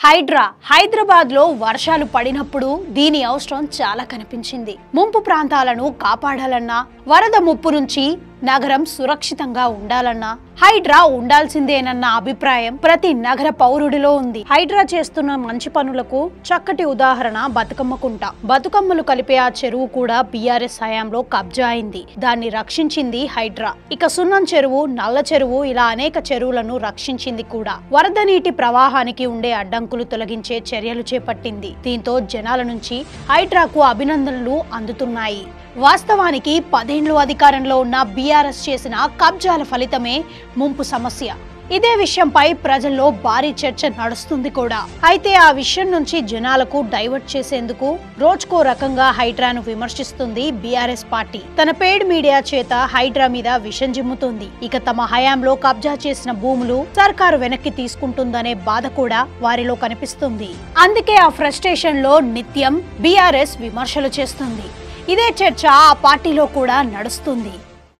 హైదరాబాద్ లో వర్షాలు పడినప్పుడు దీని అవసరం చాలా కనిపించింది. ముంపు ప్రాంతాలను కాపాడాలన్నా, వరద ముప్పు నుంచి నగరం సురక్షితంగా ఉండాలన్నా హైడ్రా ఉండాల్సిందేనన్న అభిప్రాయం ప్రతి నగర పౌరుడిలో ఉంది. హైడ్రా చేస్తున్న మంచి పనులకు చక్కటి ఉదాహరణ బతుకమ్మ కుంట. బతుకమ్మలు కలిపే ఆ చెరువు కూడా బీఆర్ఎస్ హయాంలో కబ్జా అయింది. దాన్ని రక్షించింది హైడ్రా. ఇక సున్నం చెరువు, నల్ల చెరువు ఇలా అనేక చెరువులను రక్షించింది కూడా. వరద నీటి ప్రవాహానికి ఉండే అడ్డంకులు తొలగించే చర్యలు చేపట్టింది. దీంతో జనాల నుంచి హైడ్రాకు అభినందనలు అందుతున్నాయి. వాస్తవానికి 10 ఏళ్లు అధికారంలో ఉన్న బీఆర్ఎస్ చేసిన కబ్జాల ఫలితమే ముంపు సమస్య. ఇదే విషయంపై ప్రజల్లో భారీ చర్చ నడుస్తుంది కూడా. అయితే ఆ విషయం నుంచి జనాలకు డైవర్ట్ చేసేందుకు రోజుకో రకంగా హైడ్రాను విమర్శిస్తుంది బీఆర్ఎస్ పార్టీ. తన పెయిడ్ మీడియా చేత హైడ్రా మీద విషం జిమ్ముతుంది. ఇక తమ హయాంలో కబ్జా చేసిన భూములు సర్కారు వెనక్కి తీసుకుంటుందనే బాధ కూడా వారిలో కనిపిస్తుంది. అందుకే ఆ ఫ్రస్ట్రేషన్ లో నిత్యం బీఆర్ఎస్ విమర్శలు చేస్తుంది. ఇదే చర్చ ఆ పార్టీలో కూడా నడుస్తుంది.